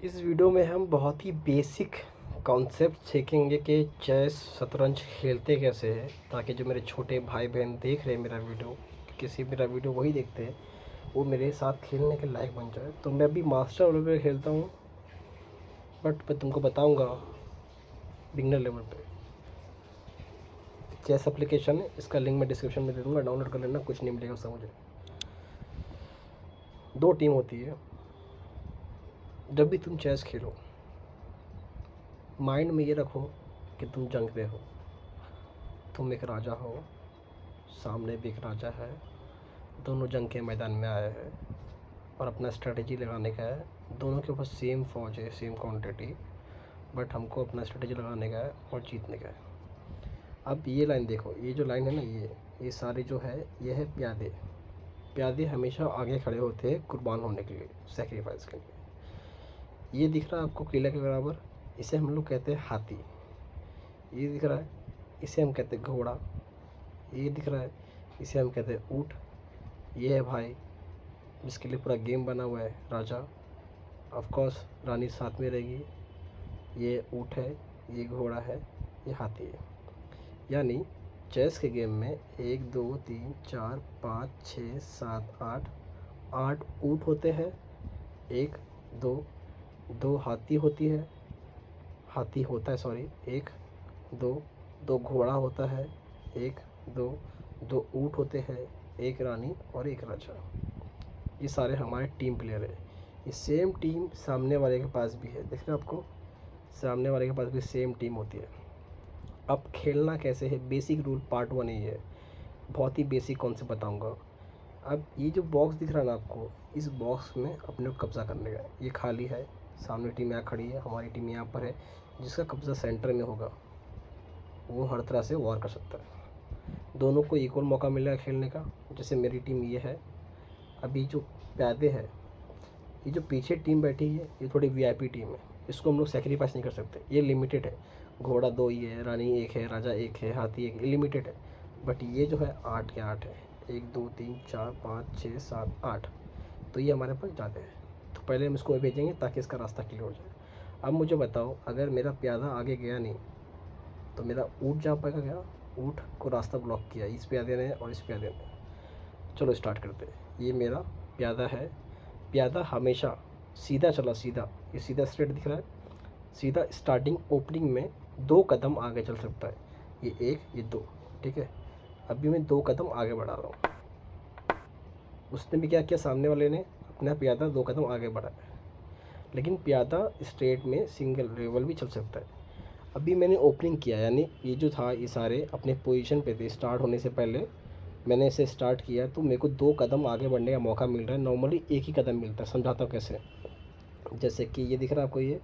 इस वीडियो में हम बहुत ही बेसिक कॉन्सेप्ट सीखेंगे कि चेस शतरंज खेलते कैसे हैं, ताकि जो मेरे छोटे भाई बहन देख रहे हैं मेरा वीडियो, किसी मेरा वीडियो वही देखते हैं, वो मेरे साथ खेलने के लायक बन जाए। तो मैं अभी मास्टर लेवल पे खेलता हूँ, बट मैं तुमको बताऊँगा बिगनर लेवल पे। चेस एप्लीकेशन है, इसका लिंक मैं डिस्क्रिप्शन में दे दूँगा, डाउनलोड कर लेना। कुछ नहीं मिलेगा उससे मुझे। 2 टीम होती है। जब भी तुम चेस खेलो, माइंड में ये रखो कि तुम जंग पे हो, तुम एक राजा हो, सामने भी एक राजा है, दोनों जंग के मैदान में आए हैं और अपना स्ट्रेटजी लगाने का है। दोनों के ऊपर सेम फौज है, सेम क्वांटिटी, बट हमको अपना स्ट्रेटजी लगाने का है और जीतने का है। अब ये लाइन देखो, ये जो लाइन है ना, ये सारे जो है, ये है प्यादे। प्यादे हमेशा आगे खड़े होते हैं कुर्बान होने के लिए, सेक्रीफाइस के लिए। ये दिख रहा है आपको किले के बराबर, इसे हम लोग कहते हैं हाथी। ये दिख रहा है, इसे हम कहते हैं घोड़ा। ये दिख रहा है, इसे हम कहते हैं ऊँट। ये है भाई जिसके लिए पूरा गेम बना हुआ है, राजा। ऑफ कोर्स रानी साथ में रहेगी। ये ऊँट है, ये घोड़ा है, ये हाथी है। यानी चेस के गेम में 1 2 3 4 5 6 7 8 ऊँट होते हैं, 1 2 2 हाथी होती है, हाथी होता है, सॉरी, 1 2 2 घोड़ा होता है, 1 2 2 ऊँट होते हैं, 1 रानी और 1 राजा। ये सारे हमारे टीम प्लेयर है। ये सेम टीम सामने वाले के पास भी है, देख रहे हैं आपको, सामने वाले के पास भी सेम टीम होती है। अब खेलना कैसे है, बेसिक रूल पार्ट 1 ही है, बहुत ही बेसिक कॉन्सेप्ट बताऊंगा। अब ये जो बॉक्स दिख रहा है ना आपको, इस बॉक्स में अपने को कब्ज़ा करने का। ये खाली है, सामने टीम यहाँ खड़ी है, हमारी टीम यहाँ पर है। जिसका कब्ज़ा सेंटर में होगा वो हर तरह से वॉर कर सकता है। दोनों को इक्वल मौका मिलेगा खेलने का। जैसे मेरी टीम ये है, अभी जो प्यादे है, ये जो पीछे टीम बैठी है, ये थोड़ी वीआईपी टीम है, इसको हम लोग सेक्रीफाइस नहीं कर सकते, ये लिमिटेड है। घोड़ा 2 ही है, रानी 1 है, राजा 1 है, हाथी 1, लिमिटेड है। बट ये जो है 8 के 8 है, 1 2 3 4 5 6 7 8, तो ये हमारे पास ज़्यादा है। तो पहले हम इसको भेजेंगे ताकि इसका रास्ता क्लियर हो जाए। अब मुझे बताओ, अगर मेरा प्यादा आगे गया नहीं तो मेरा ऊँट जा पाएगा क्या? ऊँट को रास्ता ब्लॉक किया इस प्यादे ने और इस प्यादे ने। चलो स्टार्ट करते हैं। ये मेरा प्यादा है, प्यादा हमेशा सीधा चला, सीधा, ये सीधा स्ट्रेट दिख रहा है, सीधा स्टार्टिंग ओपनिंग में 2 कदम आगे चल सकता है। ये 1 ये 2, ठीक है। अभी मैं 2 कदम आगे बढ़ा रहा हूँ। उसने भी क्या किया, सामने वाले ने अपना प्यादा 2 कदम आगे बढ़ाया, लेकिन प्यादा स्ट्रेट में सिंगल लेवल भी चल सकता है। अभी मैंने ओपनिंग किया, यानी ये जो था, ये सारे अपने पोजीशन पे थे। स्टार्ट होने से पहले मैंने इसे स्टार्ट किया, तो मेरे को 2 कदम आगे बढ़ने का मौका मिल रहा है। नॉर्मली 1 ही कदम मिलता है, समझाता हूँ कैसे। जैसे कि ये दिख रहा है आपको, ये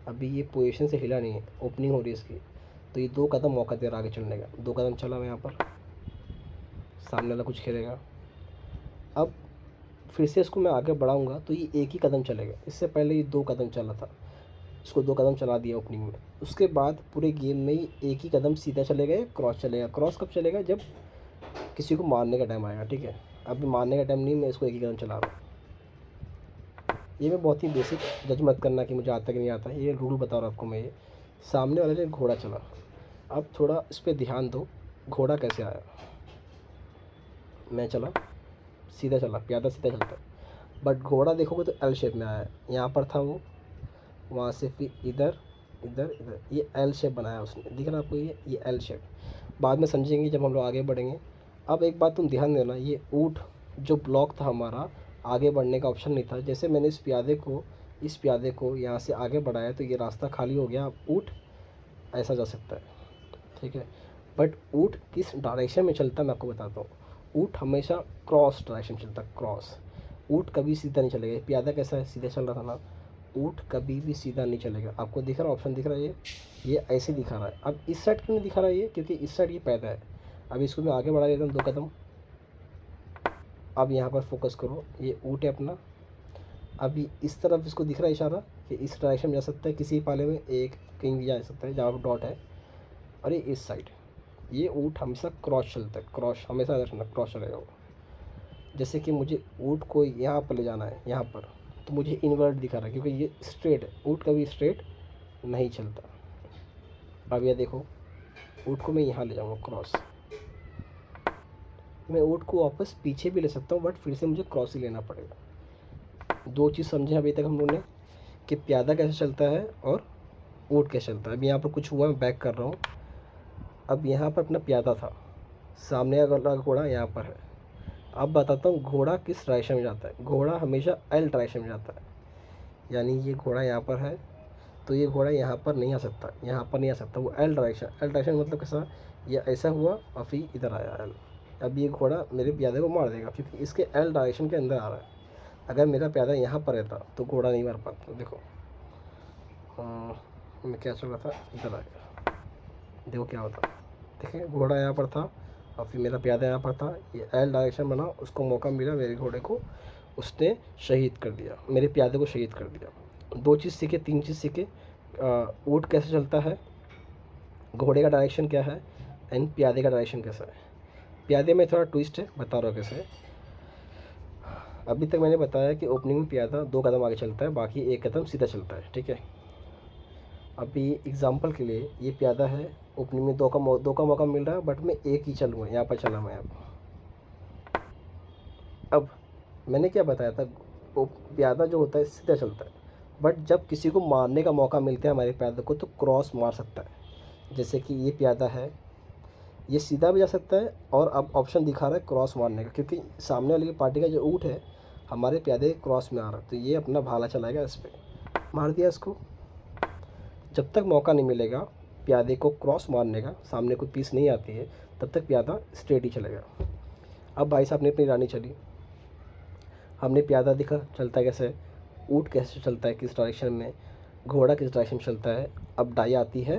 अभी ये पोजीशन से हिला नहीं है, ओपनिंग हो रही है इसकी, तो ये 2 कदम मौका दे रहा है आगे चलने का। 2 कदम चला मैं यहाँ पर, सामने वाला कुछ खेलेगा। अब फिर से इसको मैं आगे बढ़ाऊँगा तो ये 1 ही कदम चलेगा। इससे पहले ये 2 कदम चला था, इसको 2 कदम चला दिया ओपनिंग में। उसके बाद पूरे गेम में ही 1 ही कदम सीधा चलेगा, क्रॉस चलेगा। क्रॉस कब चलेगा? जब किसी को मारने का टाइम आएगा, ठीक है। अभी मारने का टाइम नहीं, मैं इसको 1 ही कदम चला रहा हूँ। ये मैं बहुत ही बेसिक, जज मत करना कि मुझे आता कि नहीं आता, ये रूल बता रहा हूँ आपको मैं। ये सामने वाले ने घोड़ा चला, अब थोड़ा इस पर ध्यान दो, घोड़ा कैसे आया। मैं चला, सीधा चला, प्यादा सीधा चलता है, बट घोड़ा देखोगे तो एल शेप में आया है। यहाँ पर था वो, वहाँ से फिर इधर इधर इधर, ये एल शेप बनाया उसने, दिख रहा है आपको, ये एल शेप। बाद में समझेंगे जब हम लोग आगे बढ़ेंगे। अब एक बात तुम ध्यान देना, ये ऊँट जो ब्लॉक था हमारा, आगे बढ़ने का ऑप्शन नहीं था। जैसे मैंने इस प्यादे को यहाँ से आगे बढ़ाया तो ये रास्ता खाली हो गया। अब ऊँट ऐसा जा सकता है, ठीक है। बट ऊँट किस डायरेक्शन में चलता है मैं आपको बताता हूँ। ऊँट हमेशा क्रॉस डायरेक्शन चलता है, क्रॉस। ऊँट कभी सीधा नहीं चलेगा। प्यादा कैसा है, सीधा चल रहा था ना, ऊँट कभी भी सीधा नहीं चलेगा। आपको दिख रहा है, ऑप्शन दिख रहा है, ये ऐसे दिखा रहा है। अब इस साइड क्यों नहीं दिखा रहा है ये? क्योंकि इस साइड ये पैदा है। अब इसको मैं आगे बढ़ा देता हूँ 2 कदम। अब यहाँ पर फोकस करो, ये ऊँट है अपना। अभी इस तरफ इसको दिख रहा है इशारा कि इस डायरेक्शन में जा सकता है, किसी पाले में एक कहीं भी जा सकता है जहाँ पर डॉट है। और ये इस साइड, ये ऊँट हमेशा क्रॉस चलता है, क्रॉस हमेशा क्रॉस चलेगा वो। जैसे कि मुझे ऊँट को यहाँ पर ले जाना है, यहाँ पर, तो मुझे इन्वर्ट दिखा रहा है क्योंकि ये स्ट्रेट है, ऊँट कभी स्ट्रेट नहीं चलता। अब ये देखो, ऊँट को मैं यहाँ ले जाऊँगा क्रॉस, मैं ऊँट को वापस पीछे भी ले सकता हूँ बट फिर से मुझे क्रॉस ही लेना पड़ेगा। दो चीज़ समझे अभी तक हम लोगों ने कि प्यादा कैसे चलता है और ऊँट कैसे चलता है। अब यहाँ पर कुछ हुआ, मैं बैक कर रहा हूँ। अब यहाँ पर अपना प्यादा था, सामने का घोड़ा यहाँ पर है। अब बताता हूँ घोड़ा किस डायरेक्शन में जाता है। घोड़ा हमेशा एल डायरेक्शन में जाता है, यानी ये घोड़ा यहाँ पर है तो ये घोड़ा यहाँ पर नहीं आ सकता, यहाँ पर नहीं आ सकता, वो एल डायरेक्शन मतलब कैसा, ये ऐसा हुआ और फिर इधर आया एल। अब ये घोड़ा मेरे प्यादे को मार देगा क्योंकि इसके एल डायरेक्शन के अंदर आ रहा है। अगर मेरा प्यादा यहाँ पर रहता तो घोड़ा नहीं मार पाता। देखो मैं क्या चल रहा था, इधर आ गया, देखो क्या होता। देखिए घोड़ा यहाँ पर था और फिर मेरा प्यादा यहाँ पर था, ये एल डायरेक्शन बना, उसको मौका मिला मेरे घोड़े को, उसने शहीद कर दिया, मेरे प्यादे को शहीद कर दिया। दो चीज़ सीखे, तीन चीज़ सीखे, ऊँट कैसे चलता है, घोड़े का डायरेक्शन क्या है एंड प्यादे का डायरेक्शन कैसा है। प्यादे में थोड़ा ट्विस्ट है, बता रहा हूँ कैसे। अभी तक मैंने बताया कि ओपनिंग में प्यादा 2 कदम आगे चलता है, बाकी 1 कदम सीधा चलता है, ठीक है। अभी एग्जांपल के लिए ये प्यादा है, ओपनिंग में 2 का मौका मिल रहा है बट मैं 1 ही चलूँगा, यहाँ पर चला मैं। अब मैंने क्या बताया था, वो प्यादा जो होता है सीधा चलता है, बट जब किसी को मारने का मौका मिलता है हमारे प्यादे को तो क्रॉस मार सकता है। जैसे कि ये प्यादा है, ये सीधा भी जा सकता है और अब ऑप्शन दिखा रहा है क्रॉस मारने का, क्योंकि सामने वाली पार्टी का जो ऊँट है हमारे प्यादे क्रॉस में आ रहा है, तो ये अपना भाला चलाएगा, इस पर मार दिया इसको। जब तक मौका नहीं मिलेगा प्यादे को क्रॉस मारने का, सामने कोई पीस नहीं आती है, तब तक प्यादा स्ट्रेट ही चलेगा। अब भाई साहब ने अपनी रानी चली, हमने प्यादा दिखा चलता है कैसे, ऊँट कैसे चलता है किस डायरेक्शन में, घोड़ा किस डायरेक्शन में चलता है। अब डाई आती है,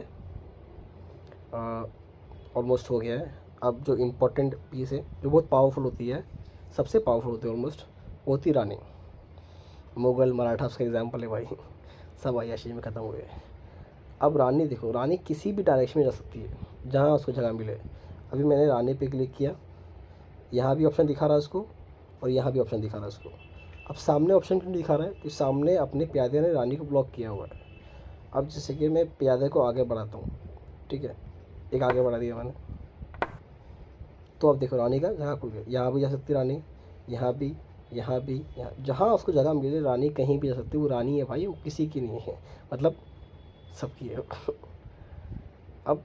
ऑलमोस्ट हो गया है। अब जो इम्पोर्टेंट पीस है, जो बहुत पावरफुल होती है, सबसे पावरफुल होती है ऑलमोस्ट, होती रानी। मुग़ल मराठा उसका एग्जाम्पल है भाई, सब अय्याशी में ख़त्म हुए। अब रानी देखो, रानी किसी भी डायरेक्शन में जा सकती है जहाँ उसको जगह मिले। अभी मैंने रानी पे क्लिक किया, यहाँ भी ऑप्शन दिखा रहा है उसको और यहाँ भी ऑप्शन दिखा रहा है उसको। अब सामने ऑप्शन क्यों दिखा रहा है कि सामने अपने प्यादे ने रानी को ब्लॉक किया हुआ है। अब जैसे कि मैं प्यादे को आगे बढ़ाता हूँ, ठीक है, एक आगे बढ़ा दिया मैंने, तो अब देखो रानी का जगह खुल गया, यहाँ भी जा सकती रानी, यहाँ भी, यहाँ भी, यहाँ जहाँ उसको जगह मिले रानी कहीं भी जा सकती है। वो रानी है भाई, वो किसी की नहीं है, मतलब सबकी है। अब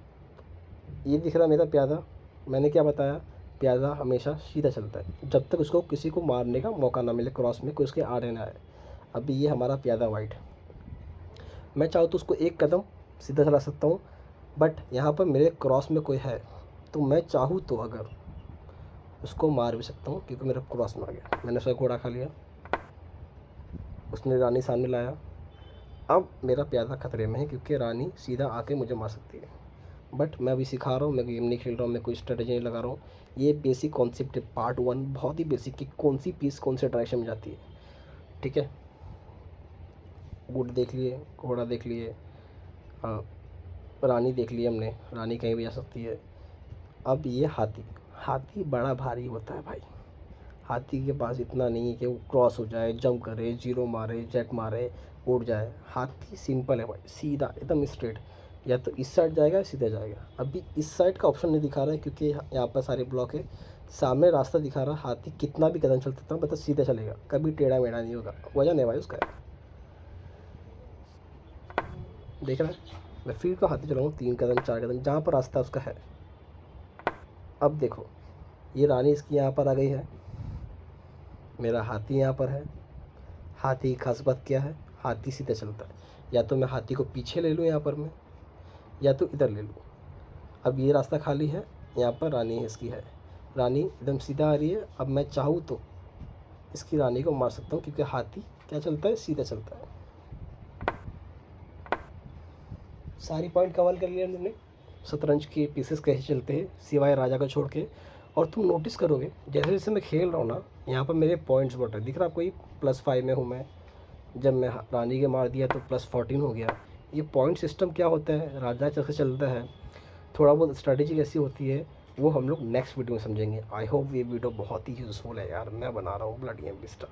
ये दिख रहा मेरा प्यादा, मैंने क्या बताया, प्यादा हमेशा सीधा चलता है जब तक उसको किसी को मारने का मौका ना मिले, क्रॉस में कोई उसके आड़े ना आए। अभी ये हमारा प्यादा वाइट, मैं चाहूँ तो उसको 1 कदम सीधा चला सकता हूँ, बट यहाँ पर मेरे क्रॉस में कोई है तो मैं चाहूँ तो अगर उसको मार भी सकता हूँ क्योंकि मेरा क्रॉस में आ गया। मैंने उसका घोड़ा खा लिया, उसने रानी सामने लाया। अब मेरा प्यादा खतरे में है क्योंकि रानी सीधा आके मुझे मार सकती है, बट मैं अभी सिखा रहा हूँ, मैं गेम नहीं खेल रहा हूँ, मैं कोई स्ट्रेटेजी नहीं लगा रहा हूँ। ये बेसिक कॉन्सेप्ट है, पार्ट 1 बहुत ही बेसिक कि कौन सी पीस कौन से डायरेक्शन में जाती है, ठीक है। ऊँट देख लिए, घोड़ा देख लिए, रानी देख ली हमने, रानी कहीं भी जा सकती है। अब ये हाथी, हाथी बड़ा भारी होता है भाई, हाथी के पास इतना नहीं है कि वो क्रॉस हो जाए, जंप करे, जीरो मारे, जेट मारे, उड़ जाए। हाथी सिंपल है भाई, सीधा एकदम स्ट्रेट, या तो इस साइड जाएगा सीधा जाएगा। अभी इस साइड का ऑप्शन नहीं दिखा रहा है क्योंकि यहाँ पर सारे ब्लॉक है, सामने रास्ता दिखा रहा है। हाथी कितना भी कदम चल सकता है, मतलब सीधा चलेगा, कभी टेढ़ा मेढ़ा नहीं होगा, वजन है भाई उसका। देख रहा है, मैं फिर को हाथी चलाऊँगा 3 कदम 4 कदम जहाँ पर रास्ता उसका है। अब देखो ये रानी इसकी यहाँ पर आ गई है, मेरा हाथी यहाँ पर है। हाथी की खास बात क्या है, हाथी सीधा चलता है, या तो मैं हाथी को पीछे ले लूँ यहाँ पर मैं, या तो इधर ले लूँ। अब ये रास्ता खाली है, यहाँ पर रानी है इसकी है, रानी एकदम सीधा आ रही है। अब मैं चाहूँ तो इसकी रानी को मार सकता हूँ क्योंकि हाथी क्या चलता है, सीधा चलता है। सारी पॉइंट कवर कर लिया हमने, शतरंज के पीसेस कैसे चलते हैं सिवाय राजा को छोड़ के। और तुम नोटिस करोगे जैसे जैसे मैं खेल रहा हूँ ना, यहाँ पर मेरे पॉइंट्स बढ़ रहे, दिख रहा आपको, +5 में हूँ मैं। जब मैं रानी के मार दिया तो +14 हो गया। ये पॉइंट सिस्टम क्या होता है, राजा कैसे चलता है, थोड़ा बहुत स्ट्रैटेजी कैसी होती है, वो हम लोग नेक्स्ट वीडियो में समझेंगे। आई होप ये वीडियो बहुत ही यूज़फुल है यार, मैं बना रहा हूँ ब्लडी एम्बिस्टर।